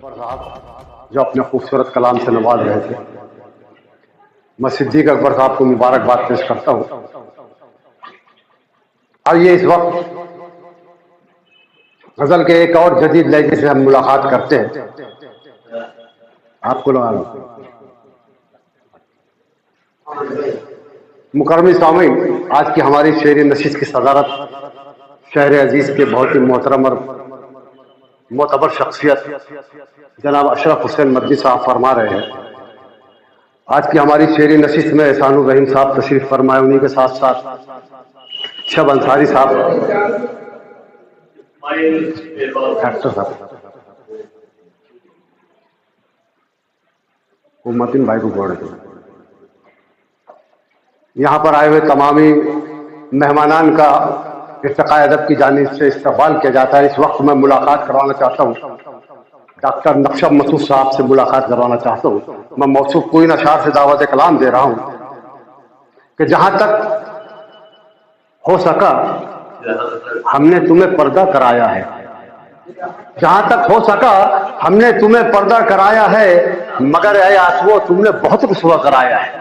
صاحب جو اپنے خوبصورت کلام سے نواز رہے تھے، میں صدیق اکبر صاحب کو مبارکباد پیش کرتا ہوں۔ آئیے اس وقت غزل کے ایک اور جدید لہجے سے ہم ملاقات کرتے ہیں۔ آپ کو لگا لو مکرمی سامعین، آج کی ہماری شعری نشست کی صدارت شہر عزیز کے بہت ہی محترم اور معتبر شخصیت جناب اشرف حسین مدنی صاحب فرما رہے ہیں۔ آج کی ہماری شعری نشست میں احسان الرحیم صاحب تشریف فرمائے، انہی کے ساتھ ساتھ شب انصاری صاحب، ڈاکٹر صاحب وہ متن بھائی کو بول رہے تھے۔ یہاں پر آئے ہوئے تمامی مہمانان کا ارتقاء ادب کی جانب سے استقبال کیا جاتا ہے۔ اس وقت میں ملاقات کروانا چاہتا ہوں ڈاکٹر نقشب مسعود صاحب سے ملاقات کروانا چاہتا ہوں۔ میں موصوف کوئن اشعار سے دعوت کلام دے رہا ہوں کہ جہاں تک ہو سکا ہم نے تمہیں پردہ کرایا ہے، جہاں تک ہو سکا ہم نے تمہیں پردہ کرایا ہے، مگر اے آسو تم نے بہت رسوا کرایا ہے۔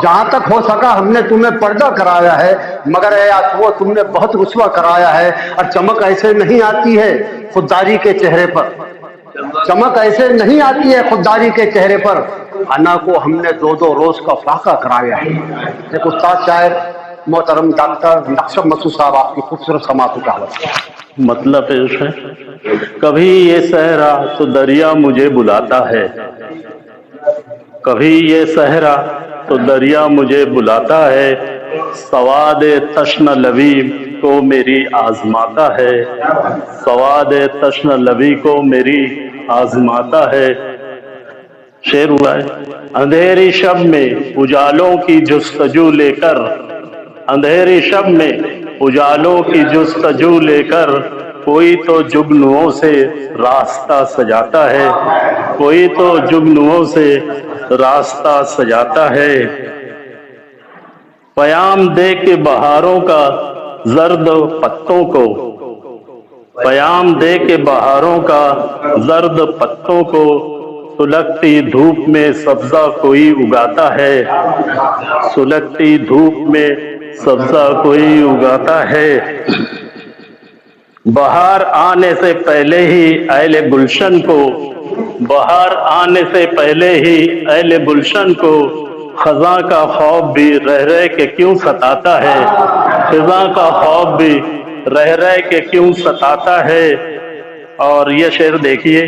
جہاں تک ہو سکا ہم نے تمہیں پردہ کرایا ہے، مگر اے آسو تم نے بہت رسوا کرایا ہے۔ اور چمک ایسے نہیں آتی ہے خودداری کے چہرے پر، چمک ایسے نہیں آتی ہے خودداری کے چہرے پر، انا کو ہم نے دو دو روز کا فاقہ کرایا ہے۔ ایک استاد شاعر محترم ڈاکٹر نقشب مسعود صاحب آپ کی خوبصورت سماعت کا حوالہ۔ مطلب پیش ہے، کبھی یہ صحرا تو دریا مجھے بلاتا ہے، کبھی یہ صحرا تو دریا مجھے بلاتا ہے، سواد تشن لبی کو میری آزماتا ہے، سواد تشن لبی کو میری آزماتا ہے۔ شعر ہوا ہے، اندھیری شب میں اجالوں کی جستجو لے کر، اندھیری شب میں اجالوں کی جستجو لے کر، کوئی تو جگنوؤں سے راستہ سجاتا ہے، کوئی تو جگنوؤں سے راستہ سجاتا ہے۔ پیام دے کے بہاروں کا زرد پتوں کو، پیام دے کے بہاروں کا زرد پتوں کو، سلگتی دھوپ میں سبزہ کوئی اگاتا ہے، سلگتی دھوپ میں سبزہ کوئی اگاتا ہے۔ بہار آنے سے پہلے ہی اہل گلشن کو، بہار آنے سے پہلے ہی اہل گلشن کو، خزاں کا خوف بھی رہ رہ کے کیوں ستاتا ہے، خزاں کا خوف بھی رہ رہ کے کیوں ستاتا ہے۔ اور یہ شعر دیکھیے،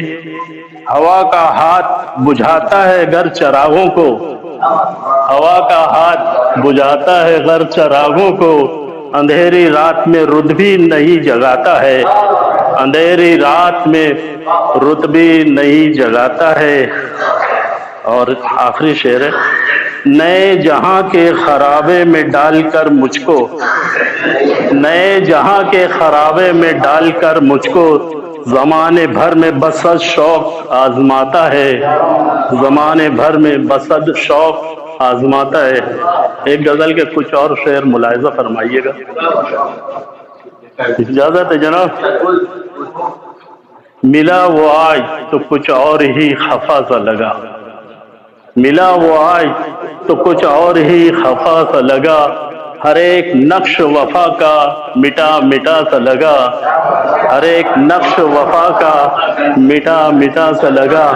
ہوا کا ہاتھ بجھاتا ہے گر چراغوں کو، ہوا کا ہاتھ بجھاتا ہے گر چراغوں کو، اندھیری رات میں رت بھی نہیں جگاتا ہے، اندھیری رات میں رت بھی نہیں جگاتا ہے۔ اور آخری شعر ہے، نئے جہاں کے خرابے میں ڈال کر مجھ کو، نئے جہاں کے خرابے میں ڈال کر مجھ کو، زمانے بھر میں بسد شوق آزماتا ہے، زمانے بھر میں بسد شوق آزماتا ہے۔ ایک غزل کے کچھ اور شعر ملاحظہ فرمائیے گا، اجازت ہے جناب؟ ملا وہ آج تو کچھ اور ہی خفا سا لگا، ملا وہ آج تو کچھ اور ہی خفا سا لگا، ہر ایک نقش وفا کا مٹا مٹا سا لگا، ہر ایک نقش وفا کا مٹا مٹا سا لگا۔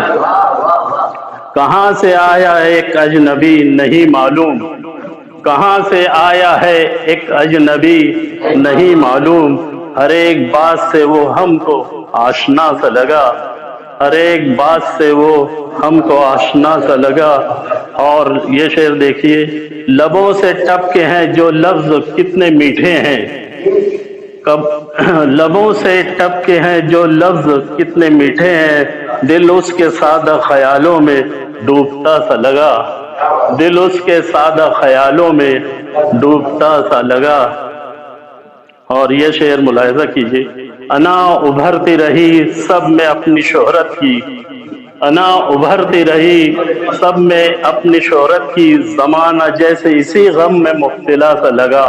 کہاں سے آیا ایک اجنبی نہیں معلوم، کہاں سے آیا ہے ایک اجنبی نہیں معلوم، ہر ایک بات سے وہ ہم کو آشنا سا لگا، ہر ایک بات سے وہ ہم کو آشنا سا لگا۔ اور یہ شعر دیکھیے، لبوں سے ٹپکے ہیں جو لفظ کتنے میٹھے ہیں، لبوں سے ٹپکے ہیں جو لفظ کتنے میٹھے ہیں، دل اس کے سادہ خیالوں میں ڈوبتا سا لگا، دل اس کے سادہ خیالوں میں ڈوبتا سا لگا۔ اور یہ شعر ملاحظہ کیجیے، انا ابھرتی رہی سب میں اپنی شہرت کی، انا ابھرتی رہی سب میں اپنی شہرت کی، زمانہ جیسے اسی غم میں مبتلا سا لگا،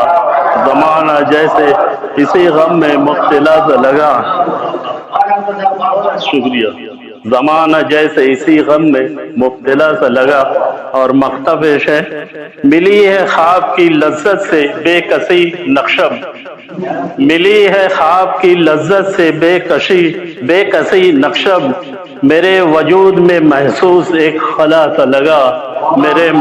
زمانہ جیسے اسی غم میں مبتلا سا لگا۔ شکریہ. زمانہ جیسے اسی غم میں مبتلا سا لگا اور مکتب پیش ہے. ملی ہے خواب کی لذت سے بے کسی نقشب، ملی ہے خواب کی لذت سے بے کسی نقشب. میرے وجود میں محسوس ایک خلا سا لگا، میرے